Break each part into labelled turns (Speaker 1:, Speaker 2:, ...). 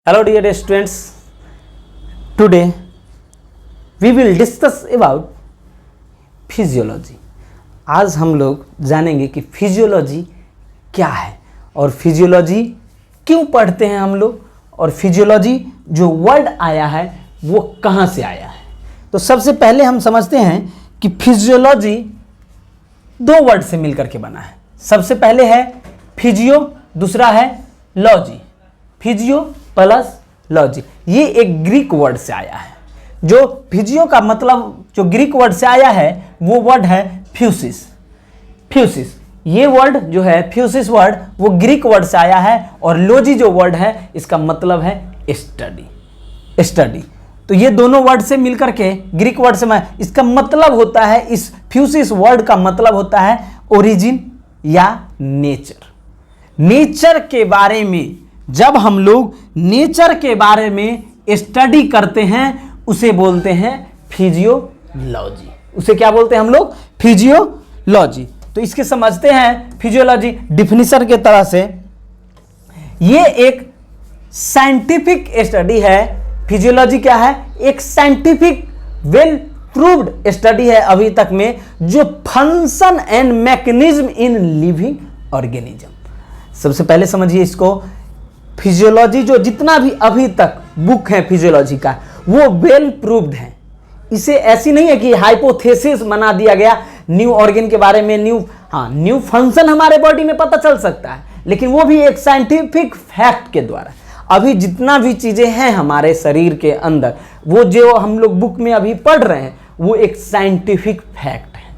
Speaker 1: Hello dear students, today we will discuss about physiology. आज हम लोग जानेंगे कि फिजियोलॉजी क्या है और फिजियोलॉजी क्यों पढ़ते हैं हम लोग, और फिजियोलॉजी जो वर्ड आया है वो कहाँ से आया है। तो सबसे पहले हम समझते हैं कि फिजियोलॉजी दो वर्ड से मिलकर के बना है। सबसे पहले है फिजियो, दूसरा है लॉजी। फिजियो प्लस लॉजी, ये एक ग्रीक वर्ड से आया है। जो फिजियो का मतलब जो ग्रीक वर्ड से आया है वो वर्ड है फ्यूसिस। फ्यूसिस ये वर्ड जो है, फ्यूसिस वर्ड वो ग्रीक वर्ड से आया है, और लॉजी जो वर्ड है इसका मतलब है स्टडी। स्टडी तो ये दोनों वर्ड से मिलकर के ग्रीक वर्ड से इसका मतलब होता है, इस फ्यूसिस वर्ड का मतलब होता है ओरिजिन या नेचर। नेचर के बारे में जब हम लोग नेचर के बारे में स्टडी करते हैं उसे बोलते हैं फिजियोलॉजी। उसे क्या बोलते हैं हम लोग? फिजियोलॉजी। तो इसके समझते हैं फिजियोलॉजी डिफिनीशन के तरह से। ये एक साइंटिफिक स्टडी है। फिजियोलॉजी क्या है? एक साइंटिफिक वेल प्रूव्ड स्टडी है अभी तक में, जो function and mechanism in living organism. सबसे पहले समझिए इसको, फिजियोलॉजी जो जितना भी अभी तक बुक है फिजियोलॉजी का वो वेल प्रूव्ड है। इसे ऐसी नहीं है कि हाइपोथेसिस बना दिया गया न्यू ऑर्गन के बारे में, न्यू फंक्शन हमारे बॉडी में पता चल सकता है, लेकिन वो भी एक साइंटिफिक फैक्ट के द्वारा। अभी जितना भी चीजें हैं हमारे शरीर के अंदर, वो जो हम लोग बुक में अभी पढ़ रहे हैं वो एक साइंटिफिक फैक्ट है,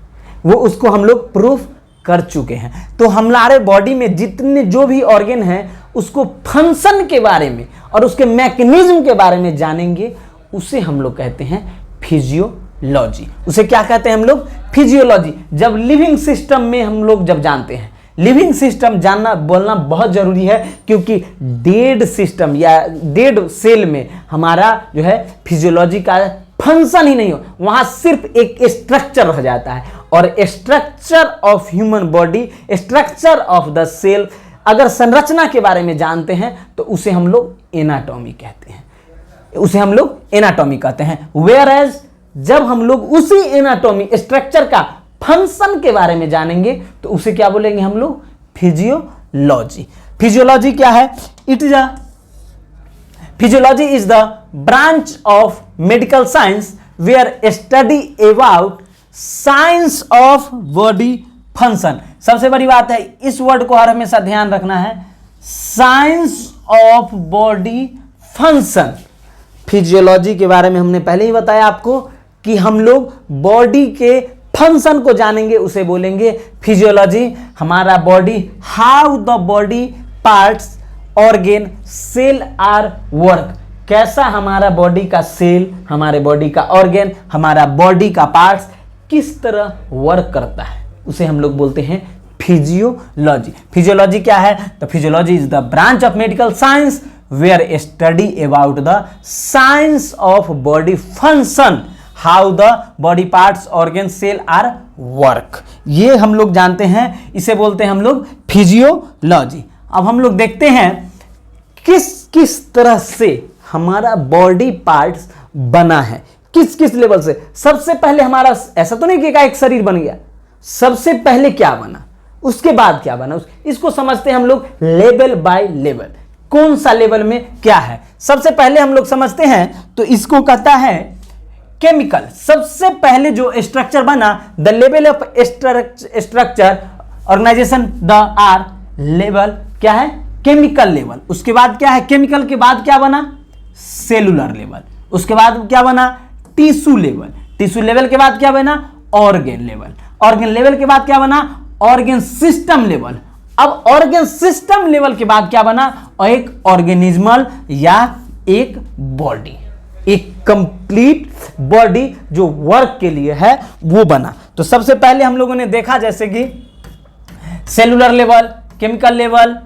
Speaker 1: वो उसको हम लोग प्रूफ कर चुके हैं। तो हमारे बॉडी में जितने जो भी ऑर्गन हैं उसको फंक्शन के बारे में और उसके मैकेनिज्म के बारे में जानेंगे, उसे हम लोग कहते हैं फिजियोलॉजी। उसे क्या कहते हैं हम लोग? फिजियोलॉजी। जब लिविंग सिस्टम में हम लोग जब जानते हैं, लिविंग सिस्टम जानना बोलना बहुत जरूरी है, क्योंकि डेड सिस्टम या डेड सेल में हमारा जो है फिजियोलॉजी का फंक्शन ही नहीं हो, वहां सिर्फ एक स्ट्रक्चर रह जाता है। और structure of human body, structure of the cell, अगर संरचना के बारे में जानते हैं तो उसे हम लोग एनाटॉमी कहते हैं, उसे हम लोग एनाटॉमी कहते हैं। वेयर एज जब हम लोग उसी एनाटॉमी स्ट्रक्चर का फंक्शन के बारे में जानेंगे तो उसे क्या बोलेंगे हम लोग? फिजियोलॉजी। फिजियोलॉजी क्या है? It is a physiology is the branch of medical science where study about science of body function. सबसे बड़ी बात है, इस वर्ड को हर हमेशा ध्यान रखना है, science of body function. Physiology के बारे में हमने पहले ही बताया आपको कि हम लोग बॉडी के फंक्शन को जानेंगे, उसे बोलेंगे फिजियोलॉजी। हमारा body, how the body parts organ cell are work, कैसा हमारा बॉडी का सेल, हमारे बॉडी का ऑर्गन, हमारा बॉडी का पार्ट्स किस तरह वर्क करता है, उसे हम लोग बोलते हैं फिजियोलॉजी। फिजियोलॉजी क्या है? तो physiology is the branch of medical science where study about the science of body function, how the body parts organ cell are work. ये हम लोग जानते हैं, इसे बोलते हैं हम लोग फिजियोलॉजी। अब हम लोग देखते हैं किस किस तरह से हमारा बॉडी पार्ट्स बना है, किस किस लेवल से। सबसे पहले हमारा ऐसा तो नहीं कि एक शरीर बन गया, सबसे पहले क्या बना, उसके बाद क्या बना, इसको समझते हैं हम लोग लेवल बाय लेवल। कौन सा लेवल में क्या है, सबसे पहले हम लोग समझते हैं तो इसको कहता है केमिकल। सबसे पहले जो स्ट्रक्चर बना, the level of structure organization the are level क्या है? Chemical level. उसके बाद क्या है? केमिकल के बाद क्या बना? Cellular level. उसके बाद क्या बना? Tissue level. टिश्यू लेवल के बाद क्या बना? Organ level. ऑर्गन लेवल के बाद क्या बना? Organ system level. अब ऑर्गन सिस्टम लेवल के बाद क्या बना? एक ऑर्गेनिज्मल या एक बॉडी, एक कंप्लीट बॉडी जो वर्क के लिए है वो बना। तो सबसे पहले हम लोगों ने देखा जैसे कि cellular level, chemical level,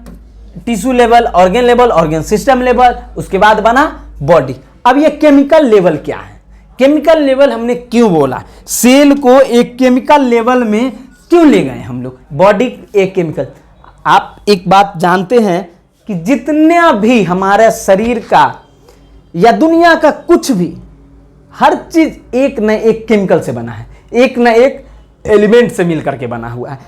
Speaker 1: tissue level, organ level, organ system level, उसके बाद बना बॉडी। अब ये केमिकल लेवल क्या है? केमिकल लेवल हमने क्यों बोला? सेल को एक केमिकल लेवल में क्यों ले गए हम लोग? बॉडी एक केमिकल। आप एक बात जानते हैं कि जितना भी हमारे शरीर का या दुनिया का कुछ भी, हर चीज एक न एक केमिकल से बना है, एक न एक एलिमेंट से मिल करके बना हुआ है।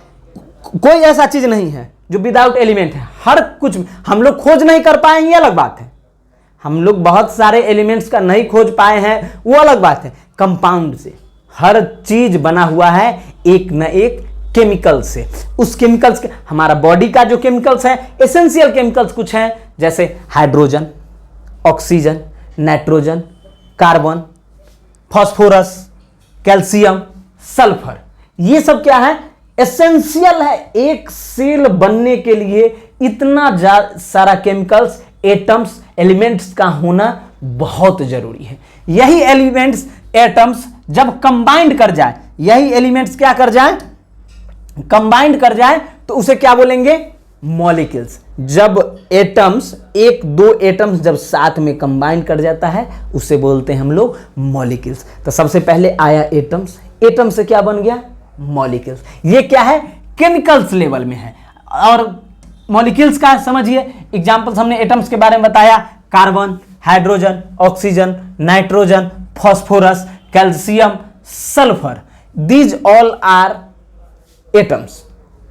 Speaker 1: कोई ऐसा चीज नहीं है जो विदाउट एलिमेंट है। हर कुछ हम लोग खोज नहीं कर पाए, ये अलग बात है। हम लोग बहुत सारे एलिमेंट्स का नहीं खोज पाए हैं, वो अलग बात है। कंपाउंड से हर चीज बना हुआ है एक न एक केमिकल से। उस केमिकल्स के, हमारा बॉडी का जो केमिकल्स है, एसेंशियल केमिकल्स कुछ हैं, जैसे hydrogen, oxygen, nitrogen, carbon, phosphorus, calcium, sulphur. ये सब क्या है? एसेंशियल है। एक सेल बनने के लिए इतना सारा केमिकल्स, एटम्स, एलिमेंट्स का होना बहुत जरूरी है। यही एलिमेंट्स, एटम्स जब कंबाइंड कर जाए, यही एलिमेंट्स क्या कर जाए? कंबाइंड कर जाए, तो उसे क्या बोलेंगे? मॉलिक्यूल्स। जब एटम्स, एक दो एटम्स जब साथ में कंबाइन कर जाता है, उसे बोलते हैं हम लोग मॉलिक्यूल्स। तो सबसे पहले आया एटम्स, एटम से क्या बन गया? मॉलिक्यूल्स। ये क्या है? केमिकल्स लेवल में है। और मॉलिक्यूल्स का समझिए, एग्जांपल्स हमने एटम्स के बारे में बताया, carbon, hydrogen, oxygen, nitrogen, phosphorus, calcium, sulphur. These all are atoms.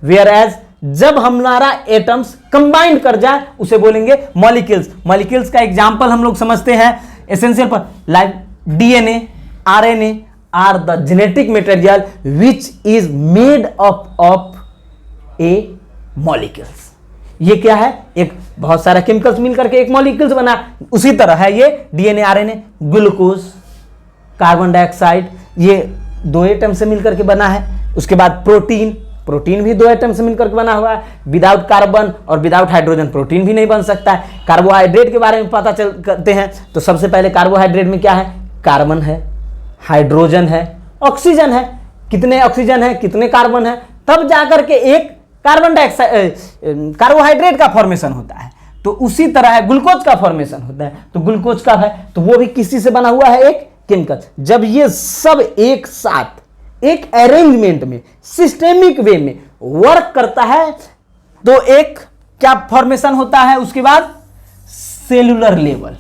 Speaker 1: Whereas जब हमारा एटम्स कंबाइन कर जाए, उसे बोलेंगे मॉलिक्यूल्स। मॉलिक्यूल्स का एग्जांपल हम लोग समझते हैं एसेंशियल पर, like DNA, RNA are the genetic material which is made up of a molecules. ये क्या है? एक बहुत सारा केमिकल्स मिल करके एक मॉलिक्यूल्स बना। उसी तरह है ये DNA, RNA, glucose, carbon dioxide, ये दो एटम से मिलकर के बना है। उसके बाद प्रोटीन, प्रोटीन भी दो एटम से मिलकर के बना हुआ है। विदाउट कार्बन और विदाउट हाइड्रोजन प्रोटीन भी नहीं बन सकता है। कार्बोहाइड्रेट के बारे में पता चल करते हैं, तो सबसे पहले कार्बोहाइड्रेट में क्या है? कार्बन है, हाइड्रोजन है, ऑक्सीजन है। कितने ऑक्सीजन है, कितने कार्बन है, तब जाकर के एक कार्बन डाइऑक्साइड, कार्बोहाइड्रेट का फॉर्मेशन होता है। तो उसी तरह है ग्लूकोज का फॉर्मेशन होता है। तो ग्लूकोज का है, तो वो भी किसी से बना हुआ है? एक केमिकल। जब ये सब एक साथ एक अरेंजमेंट में, सिस्टेमिक वे में वर्क करता है, तो एक क्या फॉर्मेशन होता है? उसके बाद सेलुलर लेवल।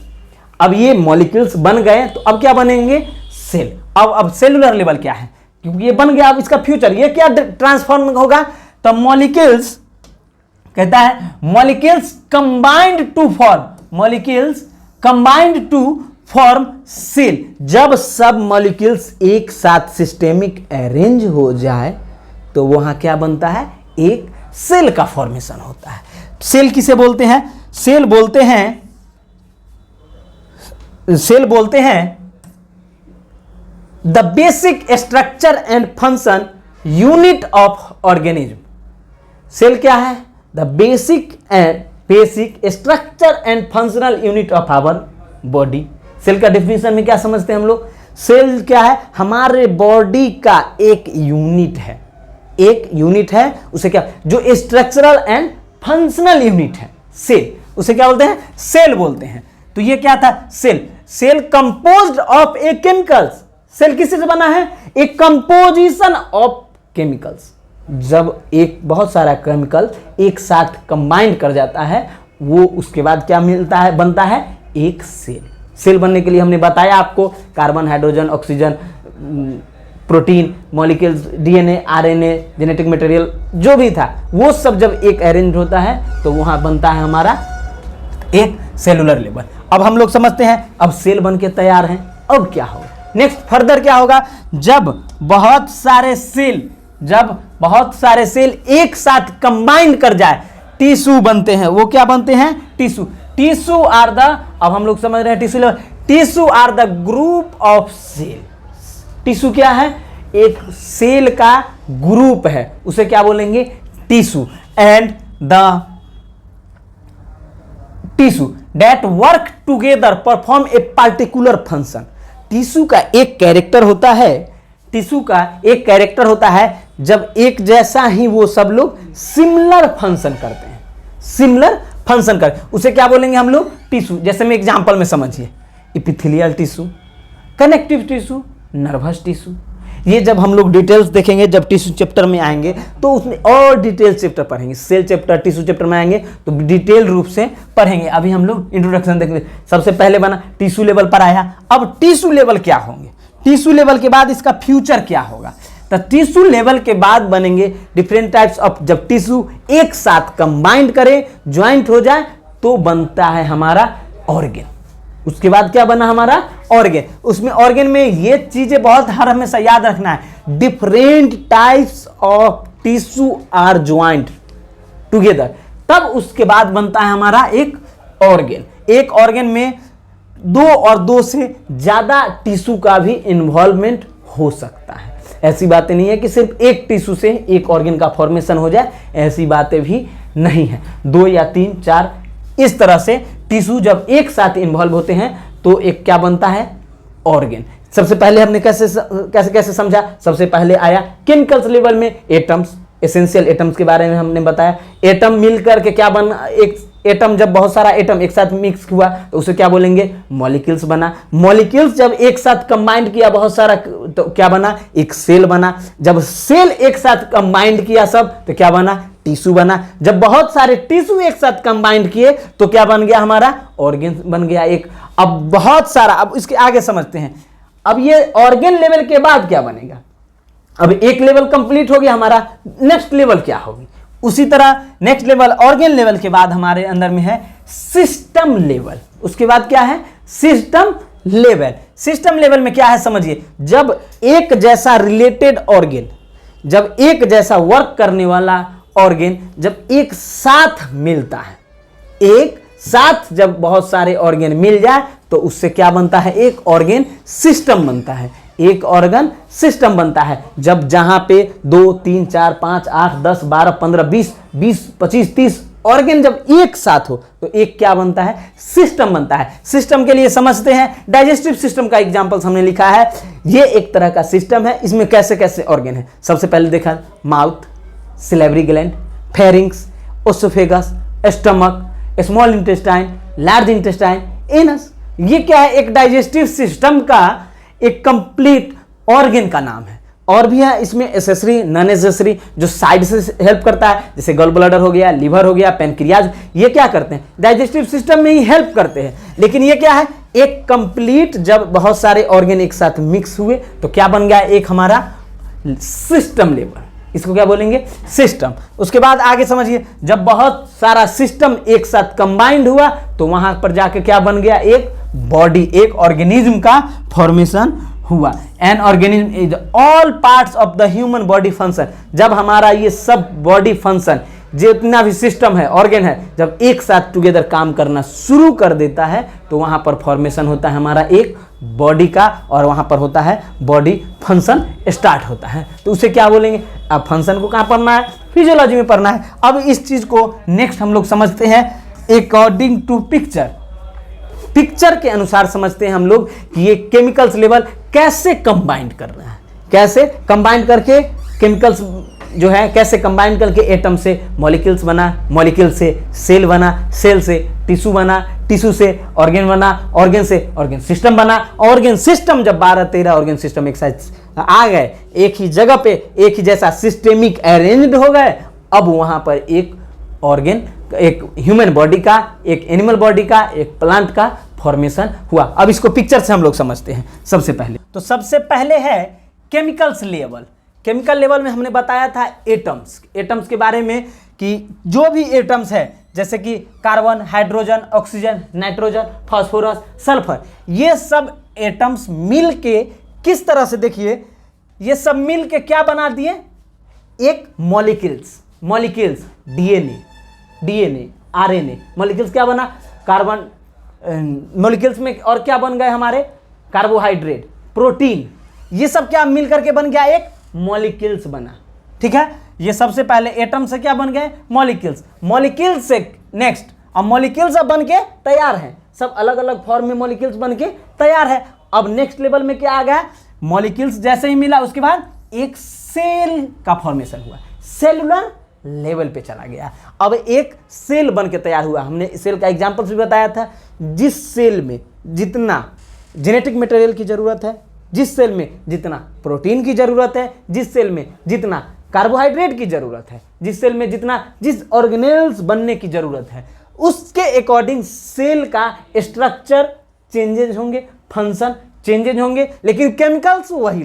Speaker 1: अब ये मॉलिक्यूल्स बन गए, तो अब क्या बनेंगे? सेल। अब सेलुलर लेवल क्या है? क्योंकि ये बन गया, अब इसका फ्यूचर ये क्या ट्रांसफॉर्म होगा? तो मॉलिक्यूल्स कहता है molecules combined to form, molecules combined to form cell. जब सब मॉलिक्यूल्स एक साथ सिस्टेमिक अरेंज हो जाए, तो वहां क्या बनता है? एक सेल का फॉर्मेशन होता है। सेल किसे बोलते हैं? सेल बोलते हैं the basic structure and function unit of organism. Cell क्या है? The basic structure and functional unit of our body. Cell का डेफिनेशन में क्या समझते हैं हम लोग? सेल क्या है? हमारे बॉडी का एक यूनिट है। एक यूनिट है, उसे क्या, जो स्ट्रक्चरल एंड फंक्शनल यूनिट है, सेल, उसे क्या बोलते हैं? सेल बोलते हैं। तो ये क्या था? Cell. Cell composed of a chemicals. Cell किससे बना है? एक कंपोजिशन ऑफ केमिकल्स। जब एक बहुत सारा केमिकल एक साथ कंबाइंड कर जाता है, वो उसके बाद क्या मिलता है? बनता है एक सेल। सेल बनने के लिए हमने बताया आपको, carbon, hydrogen, oxygen, protein, molecules, DNA, RNA, genetic material जो भी था, वो सब जब एक अरेंज होता है, तो वहां बनता है हमारा एक सेलुलर लेवल। अब हम लोग समझते हैं, अब सेल बन के तैयार हैं, अब क्या होगा? नेक्स्ट फर्दर क्या होगा? जब बहुत सारे सेल एक साथ कंबाइन कर जाए, टिश्यू बनते हैं। वो क्या बनते हैं? टिश्यू। टिश्यू आर द, अब हम लोग समझ रहे हैं tissue level, tissue are the group of cell. Tissue क्या है? एक सेल का ग्रुप है, उसे क्या बोलेंगे? Tissue. And the tissue that work together perform a particular function. Tissue का एक कैरेक्टर होता है, टिश्यू का एक कैरेक्टर होता है, जब एक जैसा ही वो सब लोग सिमिलर फंक्शन करते हैं, सिमिलर फंक्शन करते, उसे क्या बोलेंगे हम लोग? टिश्यू। जैसे मैं एग्जांपल में समझिए, epithelial tissue, connective tissue, nervous tissue, ये जब हम लोग डिटेल्स देखेंगे, जब टिश्यू चैप्टर में आएंगे तो उसमें और डिटेल चैप्टर पढ़ेंगे, सेल चैप्टर, टिश्यू चैप्टर में आएंगे तो डिटेल रूप से पढ़ेंगे। अभी हम लोग इंट्रोडक्शन देखेंगे। सबसे पहले बना टिश्यू लेवल पर आया, अब टिश्यू लेवल क्या होंगे, टिश्यू लेवल के बाद इसका फ्यूचर क्या होगा। तो टिश्यू लेवल के बाद बनेंगे डिफरेंट टाइप्स ऑफ, जब टिश्यू एक साथ कंबाइंड करे, ज्वाइंट हो जाए तो बनता है हमारा ऑर्गेन। उसके बाद क्या बना हमारा ऑर्गेन। उसमें ऑर्गेन में ये चीजें बहुत हर हमेशा याद रखना है, different types of tissue are joint together, तब उसके बाद बनता है हमारा एक ऑर्गेन। एक ऑर्गेन में दो और दो से ज्यादा टिश्यू का भी इन्वॉल्वमेंट हो सकता है। ऐसी बातें नहीं है कि सिर्फ एक टिश्यू से एक ऑर्गेन का फॉर्मेशन हो जाए, ऐसी बातें भी नहीं है। 2 या 3, 4 इस तरह से टिश्यू जब एक साथ इन्वॉल्व होते हैं तो एक क्या बनता है, ऑर्गेन। सबसे पहले हमने कैसे समझा, सबसे पहले आया केमिकल्स लेवल में एटम्स, एसेंशियल एटम्स के बारे में हमने बताया। एटम मिलकर के क्या बना, एक एटम जब बहुत सारा एटम एक साथ मिक्स हुआ तो उसे क्या बोलेंगे, मॉलिक्यूल्स बना। मॉलिक्यूल्स जब एक साथ कंबाइंड किया बहुत सारा तो क्या बना, एक सेल बना। जब सेल एक साथ कंबाइंड किया सब तो क्या बना, टिश्यू बना। जब बहुत सारे टिश्यू एक साथ कंबाइंड किए तो क्या बन गया, हमारा ऑर्गेन बन गया एक। अब बहुत सारा, अब इसके आगे समझते हैं। अब ये ऑर्गेन लेवल के बाद क्या बनेगा, अब एक लेवल कंप्लीट हो गया हमारा, नेक्स्ट लेवल क्या होगी। उसी तरह नेक्स्ट लेवल ऑर्गेन लेवल के बाद हमारे अंदर में है सिस्टम लेवल। उसके बाद क्या है, सिस्टम लेवल। सिस्टम लेवल में क्या है समझिए, जब एक जैसा रिलेटेड ऑर्गेन, जब एक जैसा वर्क करने वाला ऑर्गेन जब एक साथ मिलता है, एक साथ जब बहुत सारे ऑर्गेन मिल जाए तो उससे क्या बनता है, एक ऑर्गेन सिस्टम बनता है। एक ऑर्गन सिस्टम बनता है जब जहां पे 2, 3, 4, 5, 8, 10, 12, 15, 20, 25, 30 ऑर्गेन जब एक साथ हो तो एक क्या बनता है, सिस्टम बनता है। सिस्टम के लिए समझते हैं, डाइजेस्टिव सिस्टम का एग्जांपल्स हमने लिखा है। ये एक तरह का सिस्टम है, इसमें कैसे कैसे ऑर्गेन है। सबसे पहले देखा mouth, salivary gland, pharynx, oesophagus, stomach, small intestine, large intestine, anus. ये क्या है, एक डाइजेस्टिव सिस्टम का एक कंप्लीट ऑर्गेन का नाम है। और भी है इसमें एसेसरी, नॉन एसेसरी, जो साइड से हेल्प करता है, जैसे गॉल ब्लैडर हो गया, लिवर हो गया, पैनक्रियाज। ये क्या करते हैं, डाइजेस्टिव सिस्टम में ही हेल्प करते हैं। लेकिन ये क्या है, एक कंप्लीट जब बहुत सारे ऑर्गेन एक साथ मिक्स हुए तो क्या बन गया, एक हमारा सिस्टम लेवल। इसको क्या बोलेंगे, सिस्टम। उसके बाद आगे समझिए, जब बहुत सारा सिस्टम एक साथ कंबाइंड हुआ तो वहां पर जाके क्या बन गया, एक बॉडी, एक ऑर्गेनिज्म का फॉर्मेशन हुआ। An organism is all parts of the human body function. जब हमारा ये सब बॉडी फंक्शन, जितना भी सिस्टम है, ऑर्गेन है, जब एक साथ टुगेदर काम करना शुरू कर देता है तो वहां पर फॉर्मेशन होता है हमारा एक बॉडी का, और वहां पर होता है बॉडी फंक्शन स्टार्ट होता है। तो उसे क्या बोलेंगे, अब फंक्शन को कहां पढ़ना है, फिजियोलॉजी में पढ़ना है। अब इस चीज को नेक्स्ट हम लोग समझते हैं अकॉर्डिंग टू पिक्चर। पिक्चर के अनुसार समझते हैं हम लोग कि ये केमिकल्स लेवल कैसे कंबाइंड कर रहा है, कैसे कंबाइंड करके केमिकल्स जो है कैसे कंबाइन करके एटम से मॉलिक्यूल्स बना, मॉलिक्यूल से सेल बना, सेल से टिश्यू बना, टिश्यू से ऑर्गेन बना, ऑर्गेन से ऑर्गेन सिस्टम बना। ऑर्गेन सिस्टम जब 12-13 ऑर्गेन सिस्टम एक साथ आ गए, एक ही जगह पे एक ही जैसा सिस्टेमिक अरेंज्ड हो गए, अब वहां पर एक ऑर्गेन, एक ह्यूमन बॉडी का, एक एनिमल बॉडी का, एक प्लांट का फॉर्मेशन हुआ। अब इसको पिक्चर से हम लोग समझते हैं। सबसे पहले है केमिकल्स लेवल। केमिकल लेवल में हमने बताया था एटम्स के बारे में कि जो भी एटम्स है, जैसे कि carbon, hydrogen, oxygen, nitrogen, phosphorus, sulphur, ये सब एटम्स मिल के किस तरह से, देखिए ये सब मिल के क्या बना दिए, एक मॉलिक्यूल्स डीएनए, आरएनए। मॉलिक्यूल्स क्या बना, कार्बन, मॉलिक्यूल्स में और क्या बन गए हमारे, कार्बोहाइड्रेट, प्रोटीन, ये सब क्या मिल करके बन गया, एक मॉलिक्यूल्स बना। ठीक है, ये सबसे पहले एटम से क्या बन गए, मॉलिक्यूल्स से नेक्स्ट, अब मॉलिक्यूल्स अब बन के तैयार है, सब अलग अलग फॉर्म में मॉलिक्यूल्स बन के तैयार है। अब नेक्स्ट लेवल में क्या आ गया, मॉलिक्यूल्स जैसे ही मिला उसके बाद एक सेल का फॉर्मेशन हुआ, सेलुलर लेवल पे चला गया। अब एक सेल बन के तैयार हुआ। हमने सेल का एग्जांपल्स भी बताया था, जिस सेल में जितना जेनेटिक मटेरियल की जरूरत है जिस सेल में जितना प्रोटीन की ज़रूरत है, जिस सेल में जितना कार्बोहाइड्रेट की ज़रूरत है, जिस सेल में जिस ऑर्गेनेल्स बनने की ज़रूरत है, उसके अकॉर्डिंग सेल का स्ट्रक्चर चेंजेज होंगे, फंक्शन चेंजेज होंगे, लेकिन केमिकल्स वही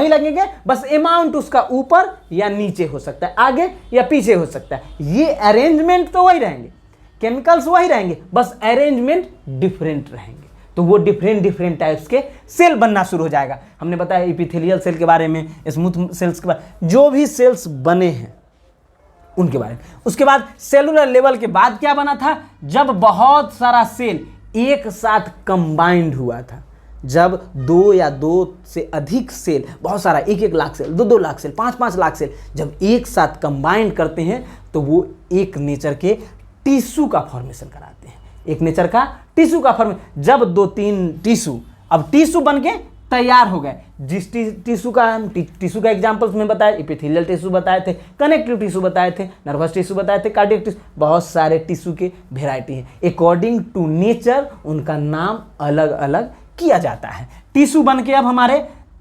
Speaker 1: लगेंगे। बस अमाउंट उसका ऊपर या नीचे हो सकता है, आगे या पीछे हो सकता है। ये अरेंजमेंट तो वही रहेंगे, केमिकल्स वही रहेंगे, बस अरेंजमेंट डिफरेंट रहेंगे। तो वो डिफरेंट टाइप्स के सेल बनना शुरू हो जाएगा। हमने बताया एपिथेलियल सेल के बारे में, स्मूथ सेल्स के बारे में, जो भी सेल्स बने हैं उनके बारे में। उसके बाद सेलुलर लेवल के बाद क्या बना था? जब बहुत सारा सेल एक साथ कंबाइंड हुआ था, जब 2 या 2 से अधिक सेल, बहुत सारा 1-1 lakh cell, 2-2 lakh cell, 5-5 lakh cell जब एक साथ कंबाइंड करते हैं तो वो एक नेचर के टिश्यू का फॉर्मेशन कराते हैं। एक नेचर का टिश्यू का फॉर्मेशन, जब 2-3 टिश्यू अब टिश्यू बन के तैयार हो गए। जिस टिश्यू का एग्जांपल्स में बताया, एपिथेलियल टिश्यू बताए थे, कनेक्टिव टिश्यू बताए थे, नर्वस टिश्यू बताए थे, कार्डियक टिश्यू, बहुत सारे टिश्यू के वेराइटी हैं। अकॉर्डिंग टू नेचर उनका नाम अलग अलग किया जाता है। टिश्यू बन के अब हमारे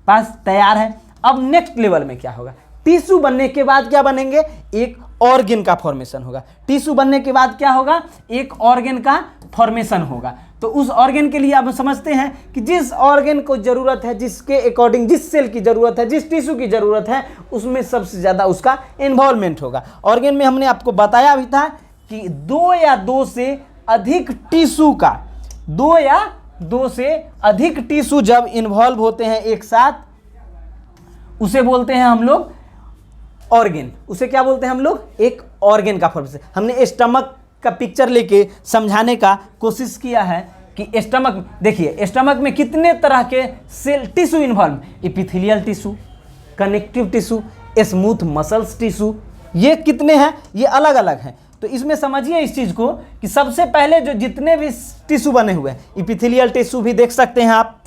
Speaker 1: पास तैयार है। अब नेक्स्ट लेवल में क्या होगा? टिश्यू बनने के बाद क्या बनेंगे? एक ऑर्गन का फॉर्मेशन होगा। टिश्यू बनने के बाद क्या होगा? एक ऑर्गन का फॉर्मेशन होगा। तो उस ऑर्गन के लिए आप समझते हैं कि जिस ऑर्गन को जरूरत है, जिसके अकॉर्डिंग जिस सेल की जरूरत है, जिस टिश्यू की जरूरत है, उसमें सबसे ज़्यादा उसका इन्वॉल्वमेंट होगा। ऑर्गन में हमने आपको बताया भी था कि 2 या 2 से अधिक टिश्यू का, 2 या 2 से अधिक टिश्यू जब इन्वॉल्व होते हैं एक साथ, उसे बोलते हैं हम लोग ऑर्गन। उसे क्या बोलते हैं हम लोग? एक ऑर्गन का फॉर्मेशन। हमने स्टमक का पिक्चर लेके समझाने का कोशिश किया है कि स्टमक, देखिए स्टमक में कितने तरह के cell tissue involve, epithelial tissue, connective tissue, smooth muscles tissue, ये कितने हैं? ये अलग अलग हैं। तो इसमें समझिए इस चीज़ को कि सबसे पहले जो जितने भी टिश्यू बने हुए हैं, एपिथेलियल टिश्यू भी देख सकते हैं आप,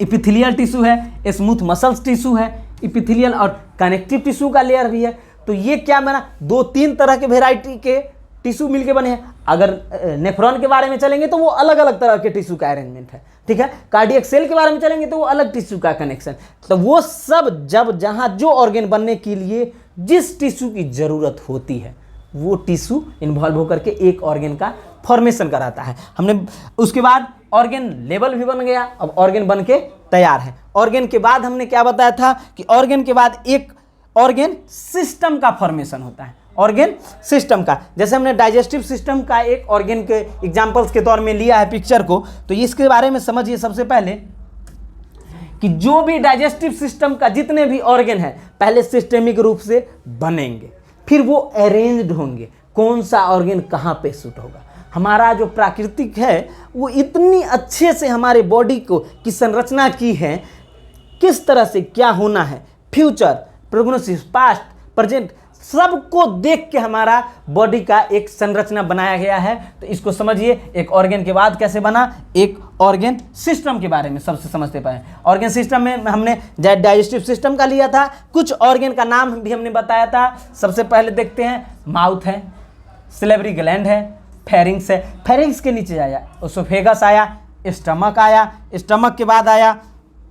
Speaker 1: एपिथेलियल टिश्यू है, स्मूथ मसल्स टिश्यू है, एपिथेलियल और कनेक्टिव टिश्यू का लेयर भी है। तो ये क्या बना? 2-3 तरह के वेराइटी के टिश्यू मिलके बने हैं। अगर नेफ्रॉन के बारे में चलेंगे तो वो अलग अलग तरह के टिश्यू का अरेंजमेंट है, ठीक है। कार्डियक सेल के बारे में चलेंगे तो वो अलग टिश्यू का कनेक्शन। तो वो सब जब जहाँ जो ऑर्गन बनने के लिए जिस टिश्यू की ज़रूरत होती है, वो टिश्यू इन्वॉल्व होकर के एक ऑर्गन का फॉर्मेशन कराता है। हमने उसके बाद ऑर्गन लेवल भी बन गया, अब ऑर्गन बन के तैयार है। ऑर्गन के बाद हमने क्या बताया था कि ऑर्गन के बाद एक ऑर्गन सिस्टम का फॉर्मेशन होता है। ऑर्गन सिस्टम का, जैसे हमने डाइजेस्टिव सिस्टम का एक ऑर्गन के एग्जांपल्स के तौर में लिया है पिक्चर को, तो इसके बारे में समझिए सबसे पहले कि जो भी डाइजेस्टिव सिस्टम का जितने भी ऑर्गन है पहले सिस्टेमिक रूप से बनेंगे, फिर वो अरेंज्ड होंगे, कौन सा ऑर्गन कहाँ पे सूट होगा। हमारा जो प्राकृतिक है वो इतनी अच्छे से हमारे बॉडी को की संरचना की है, किस तरह से क्या होना है, फ्यूचर, प्रोग्नोसिस, पास्ट, प्रेजेंट, सबको देख के हमारा बॉडी का एक संरचना बनाया गया है। तो इसको समझिए, एक ऑर्गन के बाद कैसे बना, एक ऑर्गन सिस्टम के बारे में सबसे समझते पाए। ऑर्गन सिस्टम में हमने डाइजेस्टिव सिस्टम का लिया था, कुछ ऑर्गन का नाम भी हमने बताया था। सबसे पहले देखते हैं, माउथ है, सिलेवरी ग्लैंड है, फेरिंग्स है, फेरिंग्स के नीचे आया ओसोफेगस आया, स्टमक आया, स्टमक के बाद आया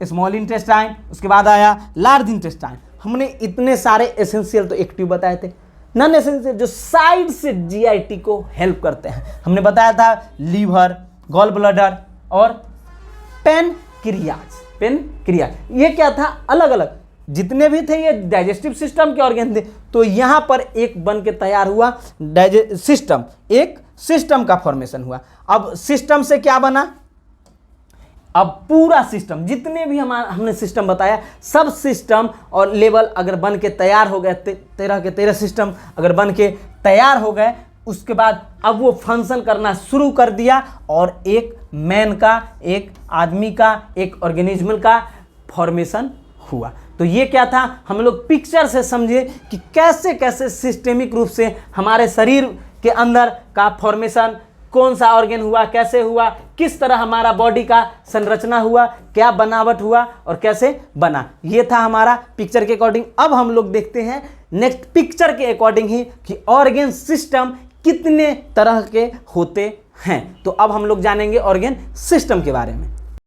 Speaker 1: स्मॉल इंटेस्टाइन, उसके बाद आया लार्ज इंटेस्टाइन। हमने इतने सारे एसेंशियल तो एक्टिव बताए थे, नॉन एसेंशियल जो साइड से जीआईटी को हेल्प करते हैं हमने बताया था, लीवर, गॉल ब्लैडर और पेनक्रियाज। ये क्या था, अलग अलग जितने भी थे ये डाइजेस्टिव सिस्टम के ऑर्गन थे। तो यहाँ पर एक बन के तैयार हुआ सिस्टम, एक सिस्टम का फॉर्मेशन हुआ। अब सिस्टम से क्या बना, अब पूरा सिस्टम, जितने भी हमने सिस्टम बताया, सब सिस्टम और लेवल अगर बन के तैयार हो गए, 13 के 13 सिस्टम अगर बन के तैयार हो गए, उसके बाद अब वो फंक्शन करना शुरू कर दिया और एक मैन का, एक आदमी का, एक ऑर्गेनिज्म का फॉर्मेशन हुआ। तो ये क्या था, हम लोग पिक्चर से समझे कि कैसे कैसे सिस्टेमिक रूप से हमारे शरीर के अंदर का फॉर्मेशन, कौन सा ऑर्गन हुआ, कैसे हुआ, किस तरह हमारा बॉडी का संरचना हुआ, क्या बनावट हुआ और कैसे बना। ये था हमारा पिक्चर के अकॉर्डिंग। अब हम लोग देखते हैं नेक्स्ट पिक्चर के अकॉर्डिंग ही कि ऑर्गन सिस्टम कितने तरह के होते हैं। तो अब हम लोग जानेंगे ऑर्गन सिस्टम के बारे में।